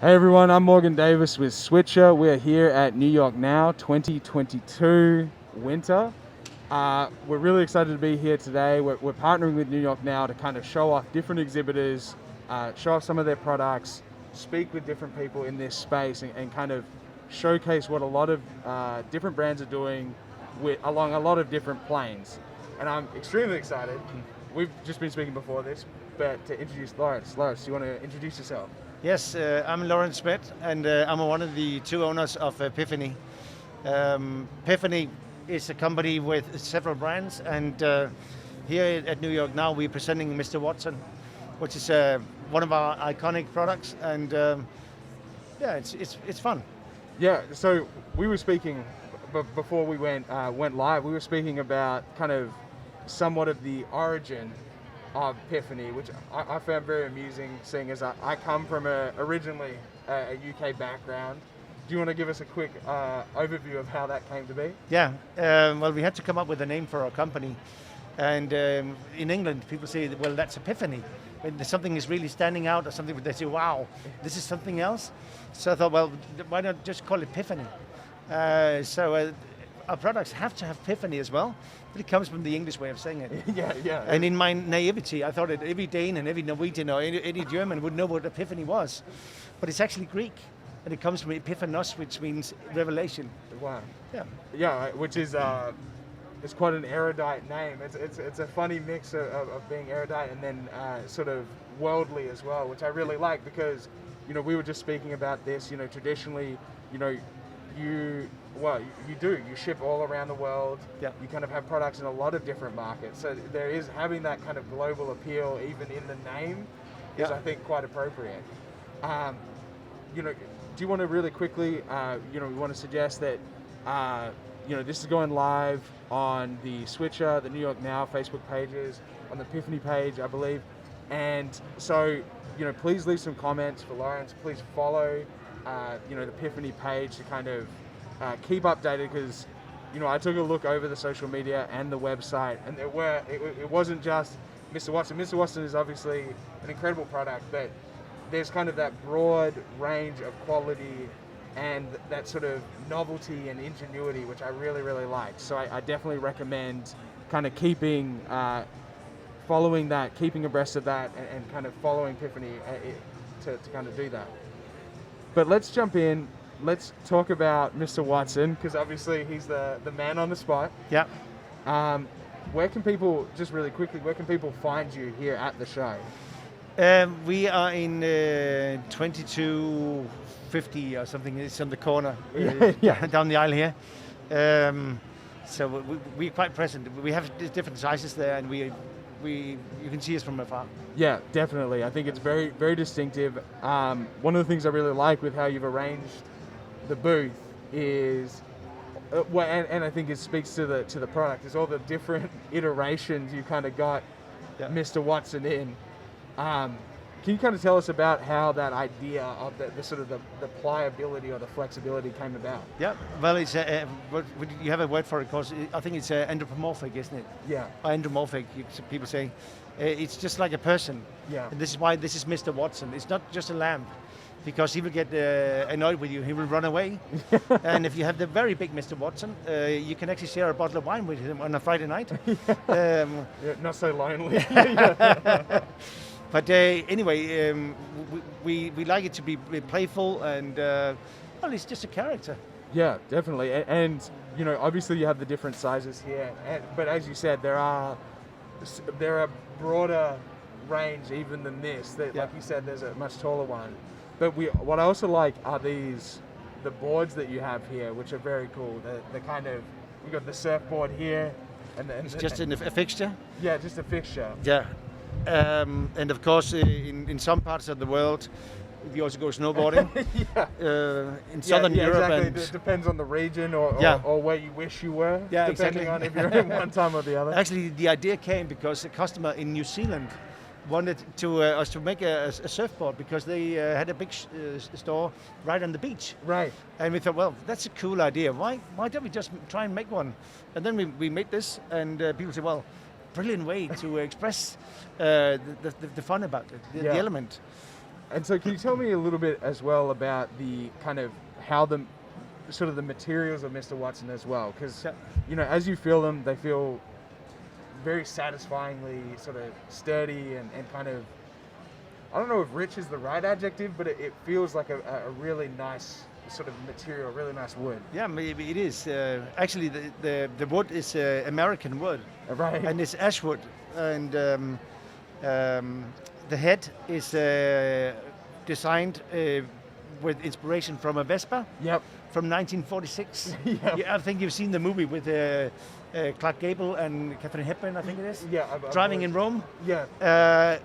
Hey everyone, I'm Morgan Davis with Switcher. We're here at New York Now 2022 winter. We're really excited to be here today. We're partnering with New York Now to kind of show off different exhibitors, show off some of their products, speak with different people in this space and kind of showcase what a lot of different brands are doing along a lot of different planes. And I'm extremely excited. We've just been speaking before this, but to introduce Lawrence. Lawrence, do you want to introduce yourself? Yes, I'm Lawrence Smith, and I'm one of the two owners of Epiphany. Piffany is a company with several brands, and here at New York Now we're presenting Mr. Watson, which is one of our iconic products, and yeah, it's fun. Yeah, so we were speaking before we went live. We were speaking about kind of somewhat of the origin of Piffany, which I found very amusing, seeing as I come from originally a UK background. Do you want to give us a quick overview of how that came to be? Yeah, well, we had to come up with a name for our company, and in England people say, well, that's Epiphany. When something is really standing out or something, they say, wow, this is something else. So I thought, well, why not just call it Piffany? So our products have to have Piffany as well, but it comes from the English way of saying it. Yeah. And in my naivety, I thought that every Dane and every Norwegian or any German would know what Epiphany was. But it's actually Greek, and it comes from Epiphanos, which means revelation. Wow. Yeah, which is it's quite an erudite name. It's a funny mix of being erudite and then sort of worldly as well, which I really like because, we were just speaking about this. Traditionally, you ship all around the world. Yeah. You kind of have products in a lot of different markets. So there is having that kind of global appeal even in the name is, I think, quite appropriate. Do you want to really quickly, we want to suggest that, this is going live on the Switcher, the New York Now Facebook pages, on the Piffany page, I believe. And so, please leave some comments for Lawrence. Please follow, the Piffany page to kind of keep updated because, I took a look over the social media and the website, and it wasn't just Mr. Watson. Mr. Watson is obviously an incredible product, but there's kind of that broad range of quality and that sort of novelty and ingenuity, which I really, really like. So I definitely recommend kind of following that, keeping abreast of that, and kind of following Piffany to kind of do that. But let's jump in. Let's talk about Mr. Watson, because obviously he's the man on the spot. yeah. Where can people, just really quickly, where can people find you here at the show? We are in 2250 or something. It's on the corner, down the aisle here. So we're quite present. We have different sizes there, and you can see us from afar. Yeah, definitely. I think it's very, very distinctive. One of the things I really like with how you've arranged the booth is, and I think it speaks to the product, is all the different iterations you kind of got Mr. Watson in. Can you kind of tell us about how that idea of the sort of the pliability or the flexibility came about? Yeah, well, it's you have a word for it, because I think it's anthropomorphic, isn't it? Yeah. Anthropomorphic, people say. It's just like a person. Yeah. And this is why this is Mr. Watson. It's not just a lamp, because he will get annoyed with you. He will run away. And if you have the very big Mr. Watson, you can actually share a bottle of wine with him on a Friday night. Not so lonely. But anyway, we like it to be playful, and well, it's just a character. Yeah, definitely. And obviously you have the different sizes here, but as you said, there are broader range even than this. Like you said, there's a much taller one. But what I also like are the boards that you have here, which are very cool. The kind of, we've got the surfboard here, and it's just a fixture. Yeah, just a fixture. Yeah. And of course, in some parts of the world, we also go snowboarding. In Southern Europe. Exactly. And it depends on the region or where you wish you were, depending on if you're in one time or the other. Actually, the idea came because a customer in New Zealand wanted us to make a surfboard, because they had a big store right on the beach. Right. And we thought, well, that's a cool idea. Why don't we just try and make one? And then we made this, and people said, well, brilliant way to express the fun about it, the element. And so can you tell me a little bit as well about the kind of how the sort of the materials of Mr. Watson as well? Because, you know, as you feel them, they feel very satisfyingly sort of sturdy and kind of, I don't know if rich is the right adjective, but it feels like a really nice sort of material, really nice wood. Yeah, maybe it is. Actually, the wood is American wood. Right. And it's ash wood. And the head is designed with inspiration from a Vespa. Yep. From 1946. Yep. Yeah, I think you've seen the movie with Clark Gable and Catherine Hepburn, I think it is. Yeah. Driving in Rome. Yeah.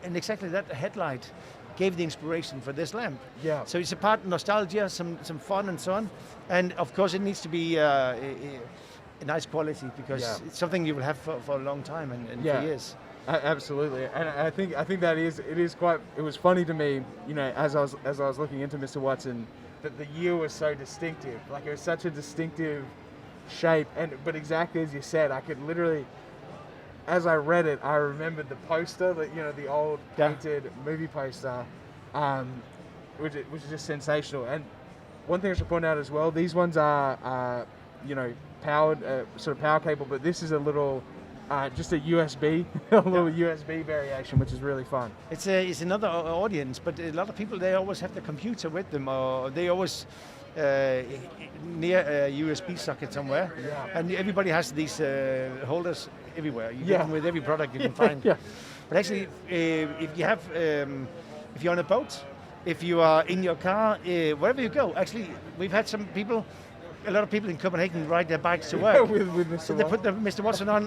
And exactly that headlight gave the inspiration for this lamp. Yeah. So it's a part nostalgia, some fun and so on. And of course it needs to be a nice quality because it's something you will have for a long time and for years. Absolutely, and I think that it is quite. It was funny to me, you know, as I was looking into Mr. Watson, that the year was so distinctive. Like it was such a distinctive shape, but exactly as you said, I could literally, as I read it, I remembered the poster, that, you know, the old painted movie poster, which is just sensational. And one thing I should point out as well, these ones are you know, powered, sort of power cable, but this is a little. Just a USB, a little USB variation, which is really fun. It's another audience, but a lot of people, they always have the computer with them, or they always near a USB socket somewhere. Yeah. And everybody has these holders everywhere. You get them with every product you can find. Yeah. But actually, if you have, if you're on a boat, if you are in your car, wherever you go, actually, we've had a lot of people in Copenhagen ride their bikes to work. with Mr. So they put the Mr. Watson on,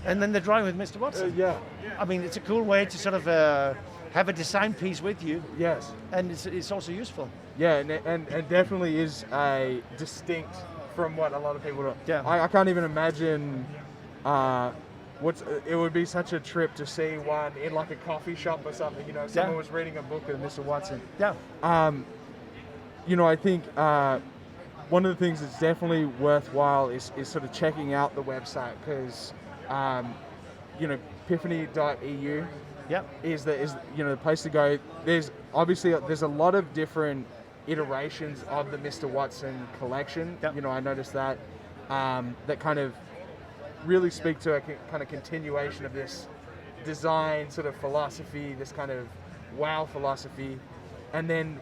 and then they drive with Mr. Watson. Yeah. I mean, it's a cool way to sort of have a design piece with you. Yes. And it's also useful. Yeah, and definitely is a distinct from what a lot of people do. Yeah. I can't even imagine it would be such a trip to see one in like a coffee shop or something. You know, someone was reading a book with Mr. Watson. Yeah. You know, I think. One of the things that's definitely worthwhile is sort of checking out the website because, you know, Piffany.eu is you know, the place to go. There's a lot of different iterations of the Mr. Watson collection. Yep. You know, I noticed that that kind of really speak to a kind of continuation of this design sort of philosophy, this kind of wow philosophy, and then.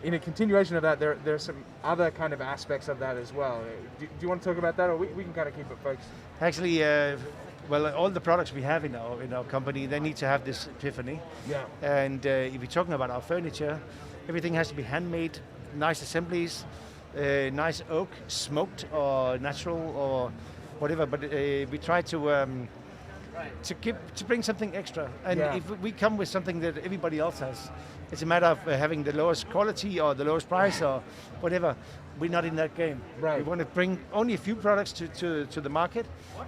In a continuation of that, there are some other kind of aspects of that as well. Do you want to talk about that, or we can kind of keep it focused? Actually, well, all the products we have in our company, they need to have this Epiphany. Yeah. And if you're talking about our furniture, everything has to be handmade, nice assemblies, nice oak, smoked or natural or whatever. But we try to bring something extra. And if we come with something that everybody else has, it's a matter of having the lowest quality or the lowest price or whatever. We're not in that game. Right. We want to bring only a few products to the market,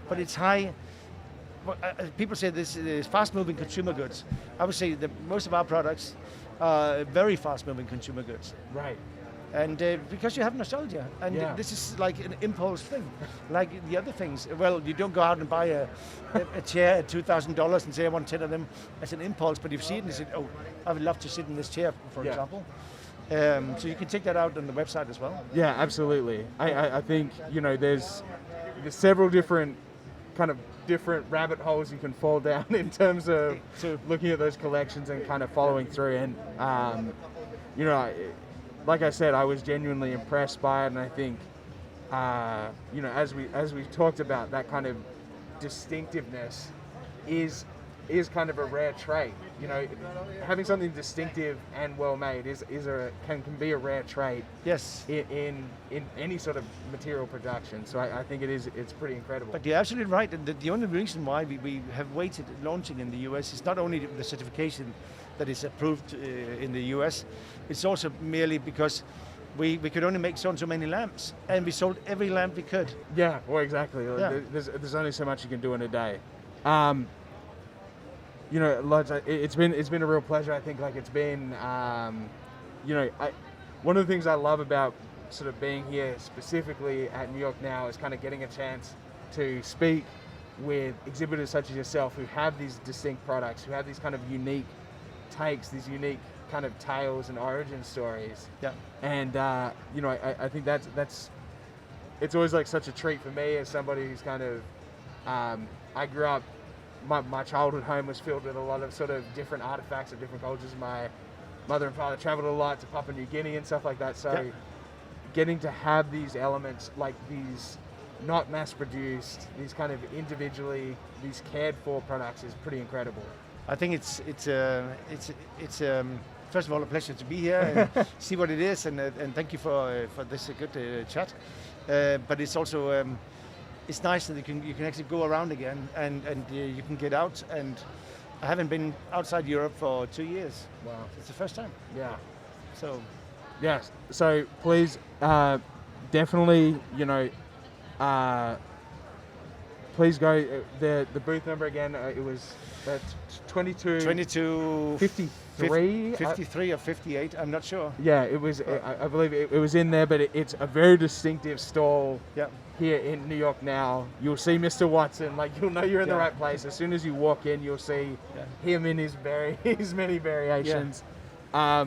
but it's high. People say this is fast-moving consumer goods. I would say that most of our products are very fast-moving consumer goods. Right. And because you have nostalgia, and this is like an impulse thing, like the other things. Well, you don't go out and buy a chair at $2,000 and say I want 10 of them as an impulse, but you see it and you say, oh, I would love to sit in this chair, for example. So you can check that out on the website as well. Yeah, absolutely. I think, you know, there's several different rabbit holes you can fall down in terms of looking at those collections and kind of following through. And you know, like I said, I was genuinely impressed by it, and I think, you know, as we talked about, that kind of distinctiveness is kind of a rare trait. You know, having something distinctive and well made can be a rare trait. Yes. In any sort of material production. So I think it's pretty incredible. But you're absolutely right. And the only reason why we have waited launching in the US is not only the certification that is approved in the US, it's also merely because we could only make so and so many lamps, and we sold every lamp we could. Yeah, well, exactly. Yeah. There's only so much you can do in a day. You know, Lodge, it's been a real pleasure. I think it's been, you know, one of the things I love about sort of being here specifically at New York Now is kind of getting a chance to speak with exhibitors such as yourself who have these distinct products, who have these kind of unique takes, these unique kind of tales and origin stories. Yeah. And you know, I think that's it's always like such a treat for me as somebody who's kind of I grew up. My childhood home was filled with a lot of sort of different artifacts of different cultures. My mother and father traveled a lot to Papua New Guinea and stuff like that. So getting to have these elements, like these not mass-produced, these kind of individually, these cared-for products is pretty incredible. I think it's first of all a pleasure to be here and see what it is, and thank you for this good chat. But it's also it's nice that you can actually go around again and you can get out. And I haven't been outside Europe for 2 years. Wow, it's the first time. Yeah. So. Yes. So please, definitely, you know, please go. The booth number again. It was 22. 53. 53 or 58. I'm not sure. Yeah, it was. I believe it was in there, but it's a very distinctive stall. Yeah. Here in New York now, you'll see Mr. Watson. Like, you'll know you're in the right place. As soon as you walk in, you'll see him in his many variations. Yeah.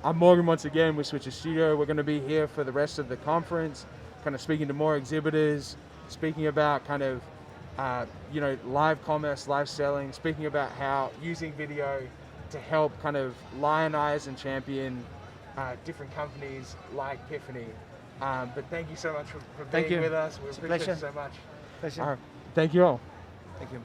I'm Morgan once again with Switcher Studio. We're going to be here for the rest of the conference, kind of speaking to more exhibitors, speaking about kind of, you know, live commerce, live selling, speaking about how using video to help kind of lionize and champion different companies like Piffany. But thank you so much for being with us. We appreciate it so much. Pleasure. Thank you all. Thank you.